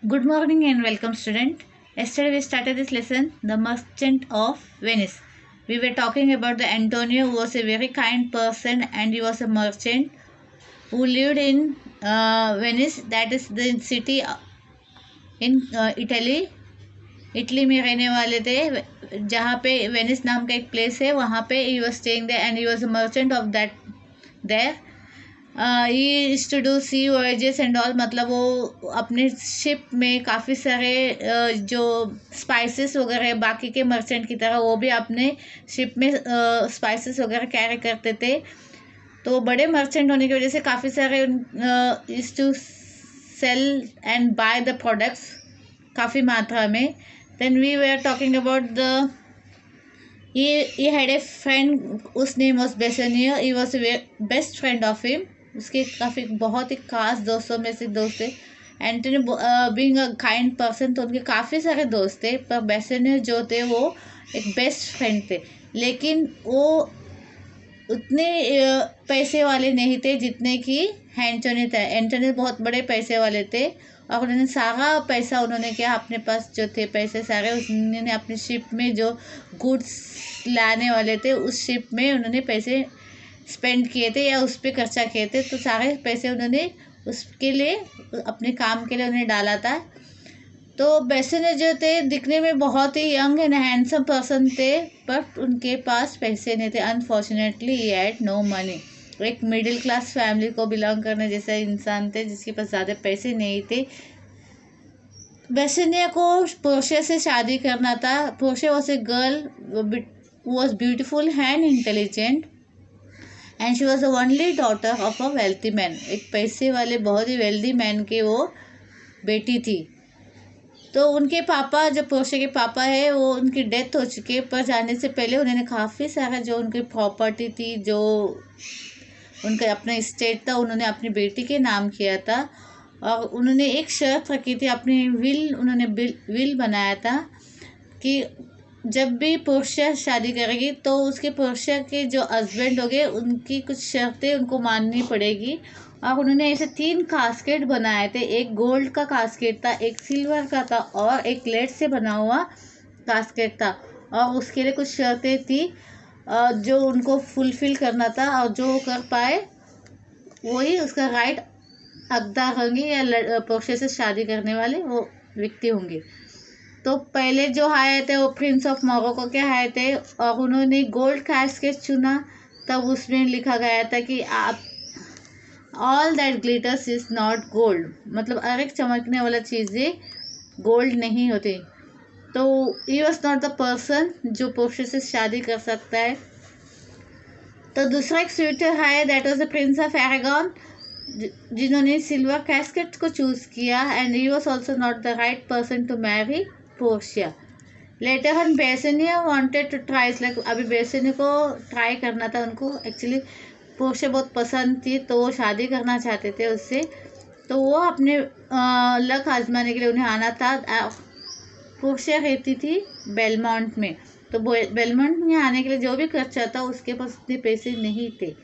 Good morning and welcome, student. Yesterday we started this lesson, The Merchant of Venice. We were talking about the Antonio, who was a very kind person and he was a merchant who lived in Venice, that is the city in Italy. Italy में रहने वाले थे, जहाँ पे Venice नाम का एक place है, वहाँ पे he was staying there and he was a merchant of that there. He used to do sea voyages and all. मतलब वो अपने शिप में काफ़ी सारे जो स्पाइसेस वगैरह बाकी के मर्चेंट की तरह वो भी अपने शिप में स्पाइसेस वगैरह कैरी करते थे. तो बड़े मर्चेंट होने की वजह से काफ़ी सारे used to sell and buy the products काफ़ी मात्रा में. Then we were talking about the he had a friend whose name was Bassanio. He was a best friend of him. उसके काफ़ी बहुत ही खास दोस्तों में से दोस्त थे. Antony being a kind person, तो उनके काफ़ी सारे दोस्त थे, पर बेसेनियो जो थे वो एक बेस्ट फ्रेंड थे. लेकिन वो उतने पैसे वाले नहीं थे जितने कि एंटोनी थे. एंटोनी बहुत बड़े पैसे वाले थे और उन्होंने सारा पैसा उन्होंने क्या अपने पास जो थे पैसे सारे उन्होंने अपने शिप में जो गुड्स लाने वाले थे उस शिप में उन्होंने पैसे स्पेंड किए थे या उस पर खर्चा किए थे. तो सारे पैसे उन्होंने उसके लिए अपने काम के लिए उन्हें डाला था. तो बेसेनियो जो थे दिखने में बहुत ही यंग एंड हैंडसम पर्सन थे, पर उनके पास पैसे नहीं थे. Unfortunately he had no money. एक मिडिल क्लास फैमिली को बिलोंग करने जैसे इंसान थे जिसके पास ज़्यादा पैसे नहीं थे. बेसेनियो को पोर्शिया से शादी करना था. Portia was a girl was beautiful and intelligent and she was the only daughter of a wealthy man. एक पैसे वाले बहुत ही वेल्दी मैन के वो बेटी थी. तो उनके पापा, जो पोर्शिया के पापा है, वो उनकी डेथ हो चुकी है, पर जाने से पहले उन्होंने काफ़ी सारा जो उनकी प्रॉपर्टी थी, जो उनका अपना स्टेट था, उन्होंने अपनी बेटी के नाम किया था. और उन्होंने एक शर्त रखी थी, अपनी उन्होंने विल बनाया था कि जब भी पोर्शिया शादी करेगी तो उसके पोर्शिया के जो हस्बैंड होंगे उनकी कुछ शर्तें उनको माननी पड़ेगी. और उन्होंने ऐसे 3 कास्केट बनाए थे. एक गोल्ड का कास्केट था, एक सिल्वर का था और एक लेड से बना हुआ कास्केट था. और उसके लिए कुछ शर्तें थी जो उनको फुलफिल करना था, और जो कर पाए वही उसका राइट हकदार होंगे या पोर्शिया से शादी करने वाले वो व्यक्ति होंगे. तो पहले जो आए थे वो प्रिंस ऑफ मोरक्को के आए थे और उन्होंने गोल्ड कास्केट चुना. तब उसमें लिखा गया था कि आप all that glitters is not gold. मतलब हर एक चमकने वाला चीज़ें गोल्ड नहीं होती. तो he was not the person जो पोर्शिया से शादी कर सकता है. तो दूसरा एक स्वीटर है, that was the prince of Aragon, जिन्होंने सिल्वर कैस्केट को चूज़ किया. And he was also not the right person to marry Portia. Later on Bassanio wanted to try. Like अभी बेसेनियो को ट्राई करना था. उनको एक्चुअली पोर्शिया बहुत पसंद थी, तो वो शादी करना चाहते थे उससे. तो वो अपने लक आजमाने के लिए उन्हें आना था. पोर्शिया रहती थी बेलमोंट में. तो बेलमोंट में आने के लिए जो भी खर्चा था उसके पास उतने पैसे नहीं थे.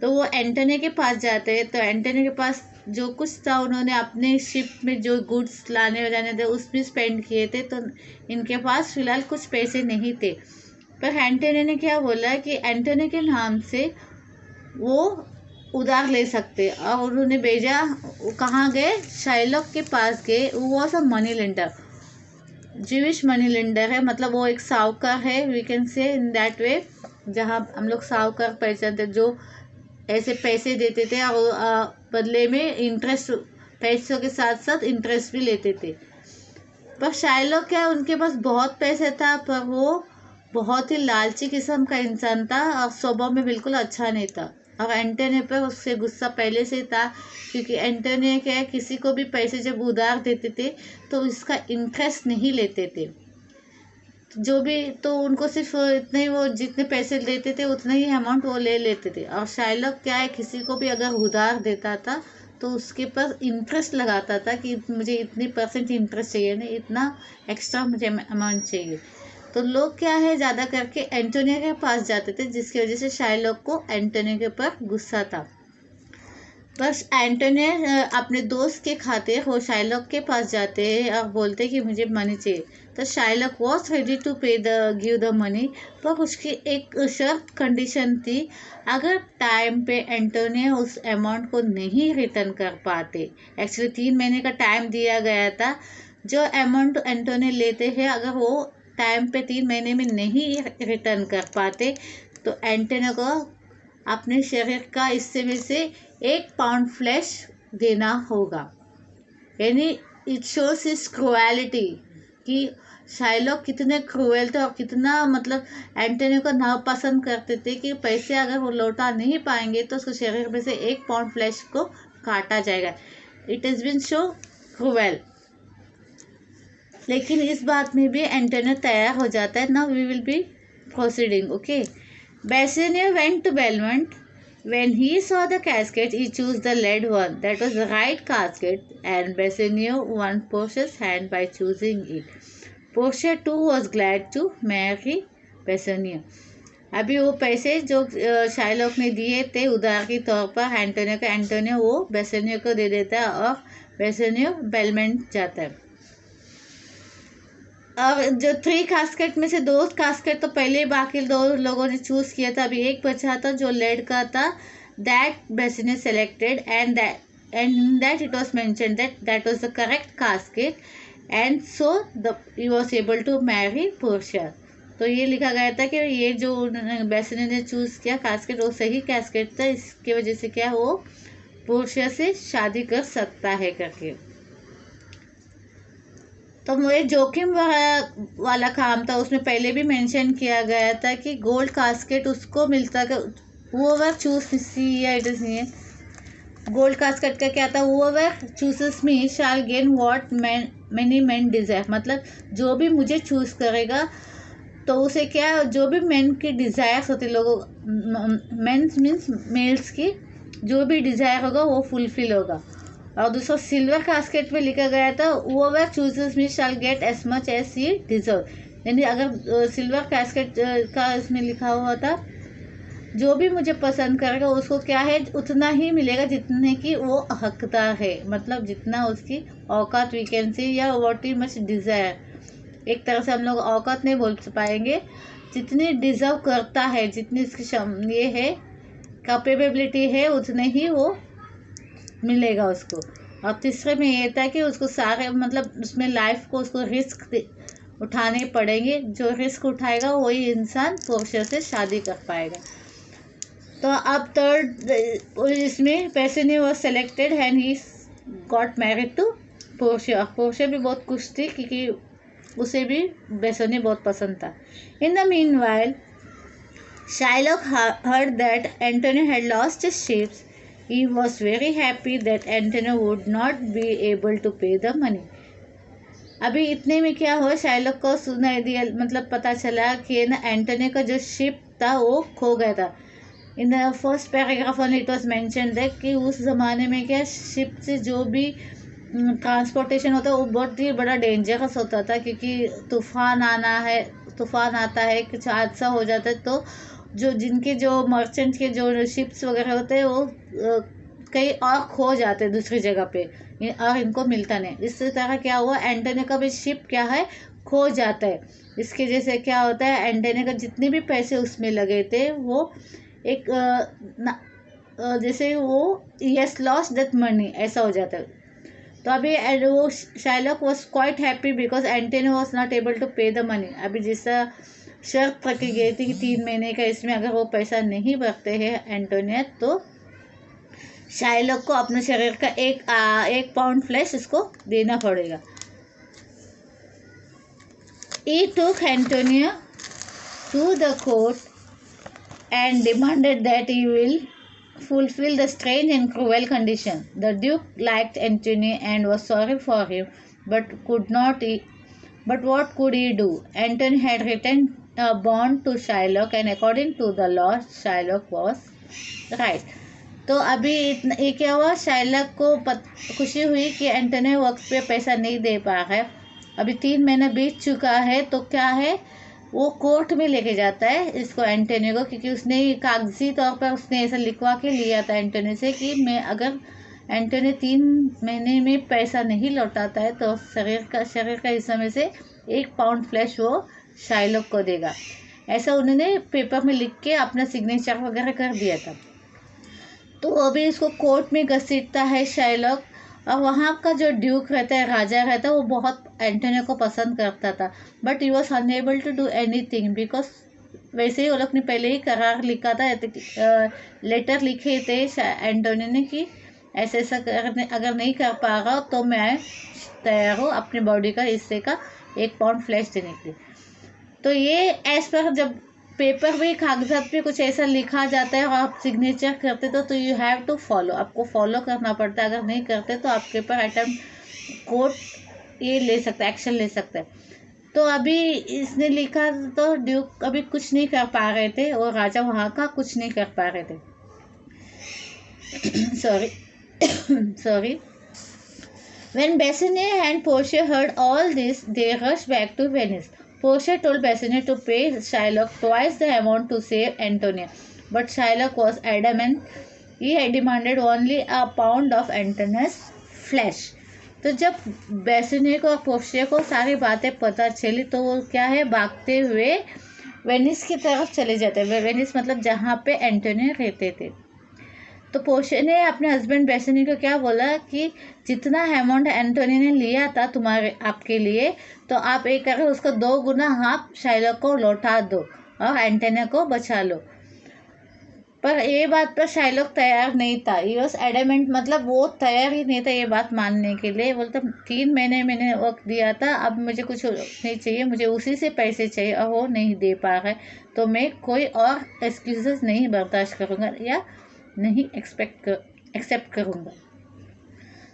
तो वो एंटोनी के पास जाते हैं. तो एंटोनी के पास जो कुछ था उन्होंने अपने शिप में जो गुड्स लाने जाने थे उसमें स्पेंड किए थे. तो इनके पास फिलहाल कुछ पैसे नहीं थे. पर एंटोनी ने क्या बोला कि एंटोनी के नाम से वो उधार ले सकते. और उन्होंने भेजा. कहाँ गए? शाइलॉक के पास गए. वो was a money lender, जीविश money lender है. मतलब वो एक साहूकार है, वी कैन से इन दैट वे. जहाँ हम लोग साहूकार पहचानते जो ऐसे पैसे देते थे और बदले में इंटरेस्ट, पैसों के साथ साथ इंटरेस्ट भी लेते थे. पर शाइलॉक क्या, उनके पास बहुत पैसे था, पर वो बहुत ही लालची किस्म का इंसान था और स्वभाव में बिल्कुल अच्छा नहीं था. और एंटोनी पर उससे गुस्सा पहले से था, क्योंकि एंटोनी क्या है, किसी को भी पैसे जब उधार देते थे तो इसका इंटरेस्ट नहीं लेते थे. जो भी, तो उनको सिर्फ इतने ही, वो जितने पैसे देते थे उतना ही अमाउंट वो ले लेते थे. और शाइलॉक क्या है, किसी को भी अगर उधार देता था तो उसके पास इंटरेस्ट लगाता था कि मुझे इतनी % इंटरेस्ट चाहिए, नहीं इतना एक्स्ट्रा मुझे अमाउंट चाहिए. तो लोग क्या है, ज़्यादा करके एंटोनी के पास जाते थे, जिसकी वजह से शाइलॉक को एंटोनी के ऊपर गुस्सा था. बस एंटोनियो अपने दोस्त के खातिर वो शाइलॉक के पास जाते हैं और बोलते कि मुझे मनी चाहिए। तो Shylock was ready to pay the give the money, पर उसकी एक शर्त कंडीशन थी। अगर टाइम पे एंटोनियो उस अमाउंट को नहीं रिटर्न कर पाते, एक्चुअली 3 महीने का टाइम दिया गया था, जो अमाउंट एंटोनियो लेते हैं अगर वो टाइम पे 3 महीने में नहीं रिटर्न कर पाते तो एंटोनियो को अपने शरीर का हिस्से में से 1 पाउंड फ्लैश देना होगा। यानी इट शोज इज क्रुएलिटी कि शाइलॉक कितने क्रूएल थे और कितना मतलब एंटोनियो को नापसंद करते थे कि पैसे अगर वो लौटा नहीं पाएंगे तो उसके शरीर में से 1 पाउंड फ्लैश को काटा जाएगा। It is been show cruel. लेकिन इस बात में भी एंटोनियो तैयार हो जाता है। Now we will be proceeding, okay. Bassanio went to Belmont. When he saw the casket, he chose the lead one. That was the right casket, and Bassanio won Portia's hand by choosing it. Portia too was glad to marry Bassanio. अभी वो पैसे जो Shylock ने दिए थे उधार के तौर पर एंटोनियो को, एंटोनियो वो बेसेनियो को दे देता है और बेसेनियो बेलमेंट जाता है। अब जो 3 कास्केट में से 2 कास्केट तो पहले बाकी 2 लोगों ने चूज किया था, अभी एक बचा था जो लेड का था। That Bassanio selected and that it was mentioned that was the correct casket and so the he was able to marry Portia. तो ये लिखा गया था कि ये जो बेसिने ने चूज किया कास्केट वो सही कास्केट था, इसकी वजह से क्या वो पोर्शिया से शादी कर सकता है करके। तो मुझे जोखिम वाला काम था, उसमें पहले भी मेंशन किया गया था कि गोल्ड कास्केट उसको मिलता कि वो वर्क चूज या इट इज नहीं है। गोल्ड कास्केट का क्या था, वो work chooses me shall gain what many man desire, मतलब जो भी मुझे चूज करेगा तो उसे क्या, जो भी मैन की डिज़ायर्स होती लोगों, मेन्स मीन्स मेल्स की जो भी डिज़ायर होगा वो फुलफिल होगा। और दूसरा सिल्वर कास्केट में लिखा गया था whoever chooses me shall get as much as he deserve, यानी अगर सिल्वर कास्केट का इसमें लिखा हुआ था जो भी मुझे पसंद करेगा उसको क्या है उतना ही मिलेगा जितने की वो हकदार है, मतलब जितना उसकी औकात वैकेंसी या व्हाट ही मच डिज़ायर, एक तरह से हम लोग औकात नहीं बोल पाएंगे, जितनी डिज़र्व करता है, जितनी इसकी ये है कैपेबिलिटी है उतने ही वो मिलेगा उसको। और तीसरे में ये था कि उसको सारे मतलब उसमें लाइफ को उसको रिस्क उठाने पड़ेंगे, जो रिस्क उठाएगा वही इंसान पोर्शिया से शादी कर पाएगा। तो अब थर्ड इसमें Bassanio was selected and he got married to Portia. Portia भी बहुत खुश थी क्योंकि उसे भी बेसिने बहुत पसंद था। In the meanwhile Shylock heard that Antonio had lost his ships. He was very happy that Antonio would not be able to pay the money. अभी इतने में क्या हुआ, शाइलॉक को सुनाई दिया, मतलब पता चला कि ना एंटोनियो का जो शिप था वो खो गया था। In the first paragraph only it was mentioned that कि उस ज़माने में क्या शिप से जो भी ट्रांसपोर्टेशन होता है वो बहुत ही बड़ा डेंजरस होता था, क्योंकि तूफान आता है, कुछ हादसा हो जाता है तो जो जिनके जो मर्चेंट के जो शिप्स वगैरह होते हैं वो कहीं और खो जाते हैं दूसरी जगह पे और इनको मिलता नहीं। इस तरह क्या हुआ, एंटोनियो का भी शिप क्या है खो जाता है। इसके जैसे क्या होता है, एंटोनियो का जितने भी पैसे उसमें लगे थे वो एक जैसे वो यस लॉस दैट मनी ऐसा हो जाता है। तो अभी वो Shylock was quite happy because Antonio was not able to pay the money. अभी जैसा शर्त रखी गई थी कि 3 महीने का, इसमें अगर वो पैसा नहीं भरते हैं एंटोनियो तो शाइलॉक को अपने शरीर का 1 पाउंड फ्लैश उसको देना पड़ेगा। He took Antonio to the court and demanded that he will fulfill the strange and cruel condition. The Duke liked Antonio and was sorry for him, but what could he do? Antonio had written a bond to Shylock, and according to the law, Shylock was right. तो अभी ये क्या हुआ, Shylock को खुशी हुई कि Antonio वक्त पे पैसा नहीं दे पा रहा है। अभी 3 महीना बीत चुका है तो क्या है, वो कोर्ट में लेके जाता है इसको एंटोनियो को, क्योंकि उसने कागजी तौर पर उसने ऐसा लिखवा के लिया था एंटोनियो से कि मैं अगर एंटोनियो 3 महीने में पैसा नहीं लौटाता है तो शरीर का हिस्सा में से 1 पाउंड फ्लैश वो शाइलॉक को देगा। ऐसा उन्होंने पेपर में लिख के अपना सिग्नेचर वगैरह कर दिया था। तो अभी इसको कोर्ट में घसीटता है शाइलॉक, और वहाँ का जो ड्यूक रहता है, राजा रहता है, वो बहुत एंटोनियो को पसंद करता था, but he was unable to do anything because वैसे ही वो लोग ने पहले ही करार लिखा था, लेटर लिखे थे एंटोनियो ने कि ऐसे ऐसा करने अगर नहीं कर पा रहा तो मैं तैयार हूँ अपने बॉडी का हिस्से का 1 पाउंड फ्लैश देने के लिए। तो ये एज पर जब पेपर पे कागजात पे कुछ ऐसा लिखा जाता है और आप सिग्नेचर करते तो यू हैव टू फॉलो, आपको फॉलो करना पड़ता है। अगर नहीं करते तो आपके ऊपर अटेम्प्ट कोर्ट ये ले सकता है, एक्शन ले सकता है। तो अभी इसने लिखा तो ड्यूक अभी कुछ नहीं कर पा रहे थे और राजा वहाँ का कुछ नहीं कर पा रहे थे। sorry. When Bassanio and Portia heard all this, they rushed back to Venice. Portia told Bassanio to pay Shylock twice the amount to save Antonia, but Shylock was adamant. He had demanded only a pound of Antonia's flesh. तो जब बेसनियो को और Portia को सारी बातें पता चली तो वो क्या है, भागते हुए वेनिस की तरफ चले जाते हैं। वेनिस मतलब जहाँ पे एंटोनियो रहते थे। तो पोर्शिया ने अपने हस्बैंड बेसनियो को क्या बोला कि जितना अमाउंट एंटोनियो ने लिया था आपके लिए, तो आप एक करके उसको 2 गुना आप शाइलॉक को लौटा दो और एंटोनियो को बचा लो। पर ये बात पर शाइलॉक तैयार नहीं था। ही वॉज एडमेंट, मतलब वो तैयार ही नहीं था ये बात मानने के लिए। बोलता 3 महीने मैंने वक्त दिया था, अब मुझे कुछ नहीं चाहिए, मुझे उसी से पैसे चाहिए और वो नहीं दे पा रहा है, तो मैं कोई और एक्सक्यूजेस नहीं बर्दाश्त करूँगा या नहीं एक्सेप्ट करूँगा।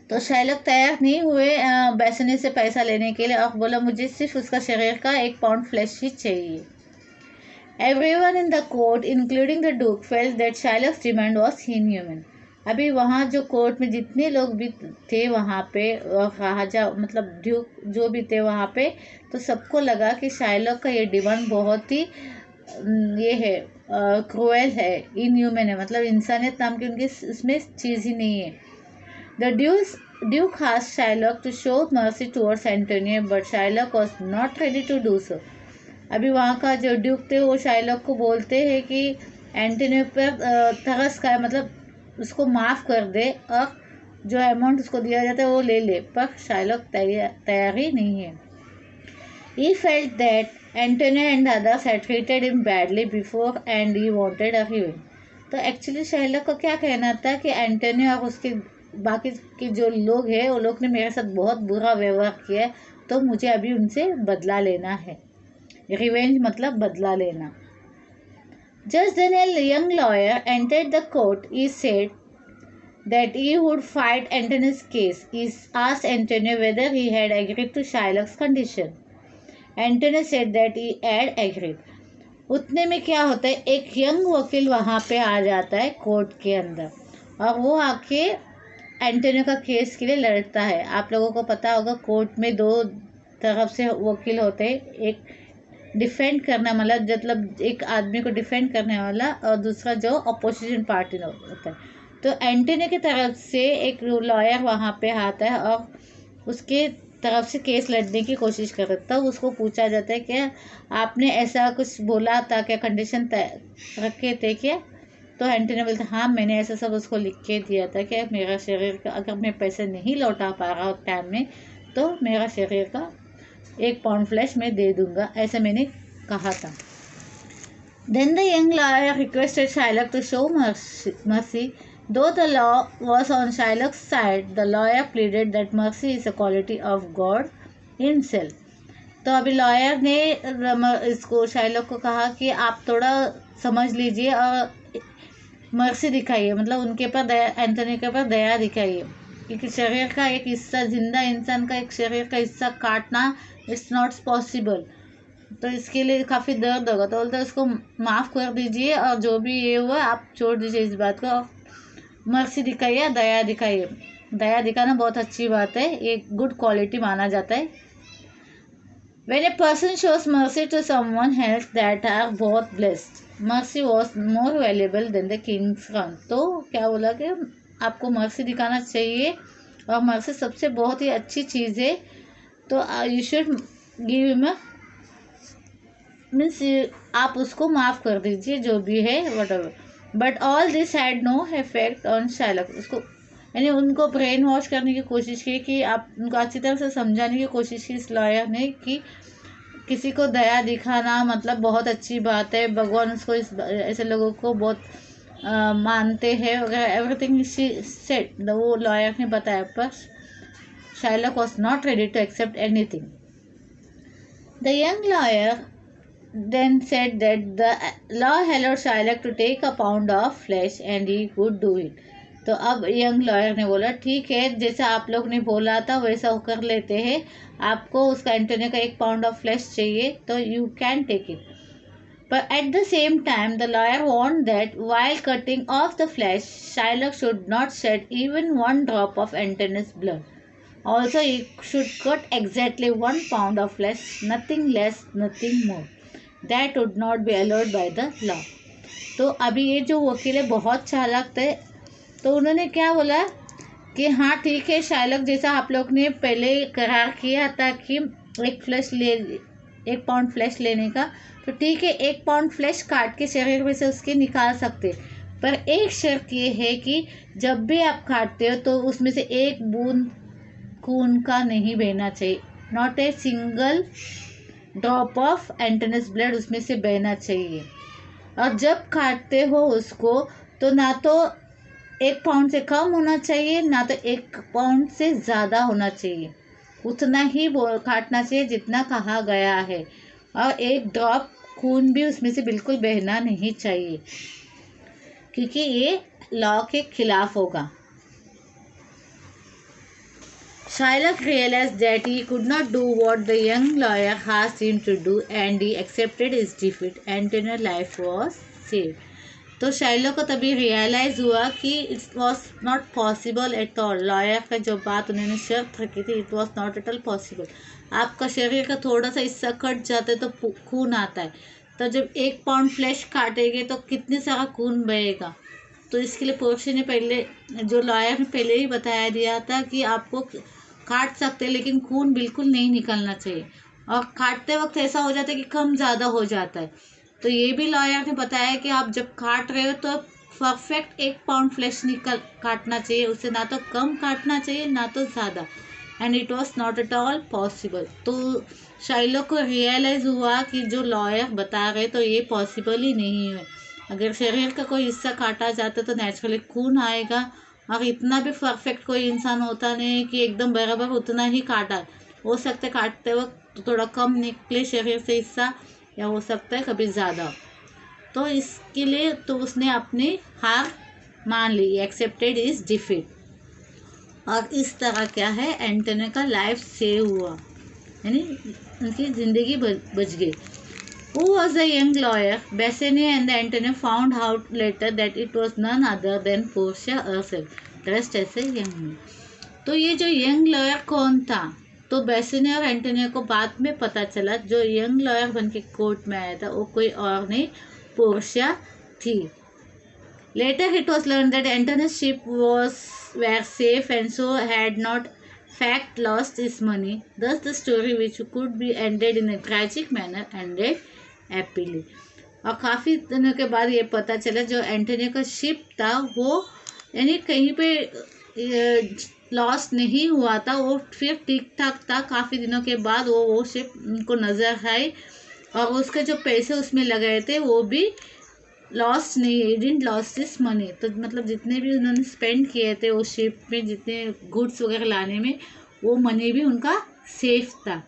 तो शाइलॉक तैयार नहीं हुए बेसनियो से पैसा लेने के लिए और बोला मुझे सिर्फ उसका शरीर का 1 पाउंड फ्लैश ही चाहिए। Everyone in the court, including the Duke, felt that Shylock's demand was inhuman. अभी वहाँ जो कोर्ट में जितने लोग भी थे वहाँ पे, राजा मतलब ड्यूक जो भी थे वहाँ पे, तो सबको लगा कि शाइलॉक का ये डिमांड बहुत ही ये है, क्रूएल है, इनह्यूमन है, मतलब इंसानियत नाम की उनकी इसमें चीज़ ही नहीं है। The Duke asked Shylock to show mercy towards Antonio, but Shylock was not ready to do so. अभी वहाँ का जो ड्यूक थे वो शाइलॉक को बोलते हैं कि एंटोनियो पर तरस का मतलब उसको माफ़ कर दे और जो अमाउंट उसको दिया जाता है वो ले ले, पर शाइलॉक तैयार ही नहीं है। He felt that Antonio and others had treated him badly before and he wanted a revenge. तो एक्चुअली शाइलॉक को क्या कहना था कि एंटोनियो और उसके बाकी के जो लोग हैं वो लोग ने मेरे साथ बहुत बुरा व्यवहार किया है, तो मुझे अभी उनसे बदला लेना है। रिवेंज मतलब बदला लेना। Just then a young lawyer entered the court. He said that he would fight Antonio's case. He asked Antonio whether he had agreed to Shylock's condition. Antonio said that he had agreed. उतने में क्या होता है, एक young वकील वहाँ पे आ जाता है कोर्ट के अंदर और वो आके एंटोनियो का केस के लिए लड़ता है। आप लोगों को पता होगा कोर्ट में 2 तरफ से वकील होते हैं, एक डिफेंड करने वाला मतलब एक आदमी को डिफेंड करने वाला और दूसरा जो अपोजिशन पार्टी होता है। तो एंटोनियो की तरफ से एक लॉयर वहाँ पे आता है और उसके तरफ से केस लड़ने की कोशिश करता है। तब उसको पूछा जाता है कि आपने ऐसा कुछ बोला था क्या, कंडीशन रखे थे क्या? तो एंटोनियो बोलता हाँ मैंने ऐसा सब उसको लिख के दिया था कि मेरा शरीर का अगर मैं पैसे नहीं लौटा पा रहा हूँ टाइम में तो मेरा शरीर का 1 पाउंड फ्लैश मैं दे दूंगा, ऐसा मैंने कहा था। Then the young lawyer requested Shylock to show mercy. Though the law was on Shylock's side, the lawyer pleaded that mercy is a quality of God himself. तो अभी लॉयर ने इसको शाइलॉक को कहा कि आप थोड़ा समझ लीजिए और मर्सी दिखाइए, मतलब उनके ऊपर दया, एंटोनियो के ऊपर दया दिखाइए, क्योंकि शरीर का एक हिस्सा, जिंदा इंसान का एक शरीर का हिस्सा काटना इट्स नॉट पॉसिबल, तो इसके लिए काफ़ी दर्द होगा। तो बोलते हैं उसको माफ़ कर दीजिए और जो भी ये हुआ आप छोड़ दीजिए इस बात को, मर्सी दिखाइए, दया दिखाइए। दया दिखाना बहुत अच्छी बात है, एक गुड क्वालिटी माना जाता है। When a person shows mercy to someone else, that are both blessed. Mercy was more valuable than the king's crown. तो क्या बोला कि आपको मर्सी दिखाना चाहिए और मर्सी सबसे बहुत ही अच्छी चीज़ है. तो you should give him means आप उसको माफ़ कर दीजिए जो भी है whatever. But all this had no effect on Shylock. उसको यानी उनको ब्रेन वॉश करने की कोशिश की कि आप उनको अच्छी तरह से समझाने की कोशिश की इस लॉयर ने कि किसी को दया दिखाना मतलब बहुत अच्छी बात है. भगवान उसको ऐसे लोगों को बहुत मानते हैं वगैरह. एवरीथिंग शी सेड वो लॉयर ने बताया. पर Shylock was not ready to accept anything. The young lawyer then said that the law allowed Shylock to take a pound of flesh and he could do it. तो अब young lawyer ने बोला ठीक है, जैसा आप लोग ने बोला था वैसा कर लेते हैं. आपको उसका एंटोनियो का 1 पाउंड ऑफ फ्लैश चाहिए तो you can take it. But at the same time, the lawyer warned that while cutting off the flesh, Shylock should not shed even 1 drop of Antonio's blood. Also, he should cut exactly 1 pound of flesh, nothing less, nothing more. That would not be allowed by the law. तो अभी ये जो वकील है बहुत चालाक थे. तो उन्होंने क्या बोला कि हाँ ठीक है, शायलक जैसा आप लोग ने पहले करार किया था कि 1 पाउंड फ्लैश लेने का, तो ठीक है 1 पाउंड फ्लैश काट के शरीर में से उसके निकाल सकते. पर एक शर्त ये है कि जब भी आप काटते हो तो उसमें से 1 बूंद खून का नहीं बहना चाहिए. Not a single drop of Antonius blood उसमें से बहना चाहिए. और जब काटते हो उसको तो ना तो 1 पाउंड से कम होना चाहिए ना तो 1 पाउंड से ज़्यादा होना चाहिए. उतना ही काटना चाहिए जितना कहा गया है. और 1 ड्रॉप खून भी उसमें से बिल्कुल बहना नहीं चाहिए क्योंकि ये लॉ के खिलाफ होगा. Shylock realized that he could not do what the young lawyer asked him to do and he accepted his defeat. Antonio's life was saved. तो शाइलॉक को तभी रियलाइज़ हुआ कि it was not possible at all. Lawyer का जो बात उन्होंने शर्त रखी थी it was not at all possible. आपका शरीर का थोड़ा सा हिस्सा कट जाता है तो खून आता है. तो जब 1 पाउंड फ्लैश काटेंगे तो कितने सारा खून बहेगा. तो इसके लिए पोर्शे ने पहले जो लॉयर ने पहले ही बताया दिया था कि आपको काट सकते हैं लेकिन खून बिल्कुल नहीं निकलना चाहिए. और काटते वक्त ऐसा हो जाता है कि कम ज़्यादा हो जाता है. तो ये भी लॉयर ने बताया कि आप जब काट रहे हो तो परफेक्ट 1 पाउंड फ्लैश काटना चाहिए. उससे ना तो कम काटना चाहिए ना तो ज़्यादा. And it was not at all possible. तो शाइलॉक को रियलाइज़ हुआ कि जो लॉयर बता रहे तो ये पॉसिबल ही नहीं है. अगर शरीर का कोई हिस्सा काटा जाता तो नेचुरली खून आएगा. और इतना भी परफेक्ट कोई इंसान होता नहीं है कि एकदम बराबर उतना ही काटा. हो सकता है काटते वक्त थोड़ा कम निकले शरीर से हिस्सा या हो सकता है कभी ज़्यादा. तो इसके लिए तो उसने अपनी हार मान ली. Accepted is defeat. और इस तरह क्या है एंटोनियो का लाइफ सेव हुआ यानी उनकी ज़िंदगी बच गई. Who was the young lawyer? Bassanio and Antonio found out later that it was none other than Portia herself, dressed as a young man. तो ये जो यंग लॉयर कौन था? तो बेसेनियो और एंटोनियो को बाद में पता चला जो यंग लॉयर बन के कोर्ट में आया था वो कोई और नहीं पोर्शिया थी. Later it was learned that Antonio's ship were safe and so had not fact lost his money. Thus the story which could be ended in a tragic manner ended happily. और काफ़ी दिनों के बाद ये पता चला जो एंटोनियो का शिप था वो यानी कहीं पे लॉस नहीं हुआ था. वो फिर ठीक ठाक था. काफ़ी दिनों के बाद वो शिप उनको नज़र आई और उसके जो पैसे उसमें लगाए थे वो भी लॉस नहीं. Didn't loss this money. तो मतलब जितने भी उन्होंने स्पेंड किए थे उस शिप में जितने गुड्स वगैरह लाने में वो मनी भी उनका सेफ था.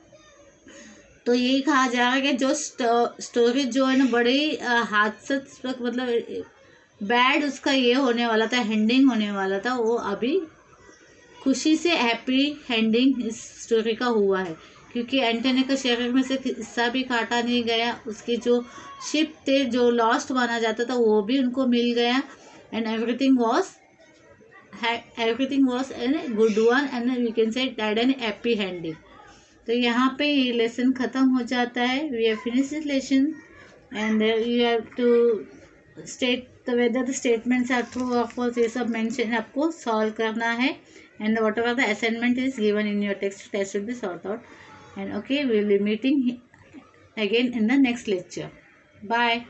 तो यही कहा जा रहा है कि जो स्टोरी जो है ना बड़ी हादसा मतलब बैड उसका ये होने वाला था एंडिंग होने वाला था वो अभी खुशी से हैप्पी एंडिंग इस स्टोरी का हुआ है क्योंकि एंटोनियो के शरीर में से हिस्सा भी काटा नहीं गया. उसकी जो शिप थे जो लॉस्ट माना जाता था वो भी उनको मिल गया. And everything was an good one and we can say that an happy ending. तो यहाँ पे ये लेसन ख़त्म हो जाता है. We have finish this lesson and you have to state the weather the statements are true और false, ये सब मेंशन आपको सॉल्व करना है. And whatever the assignment is given in your test will be solve out. And okay, we will B meeting again in the next lecture. Bye.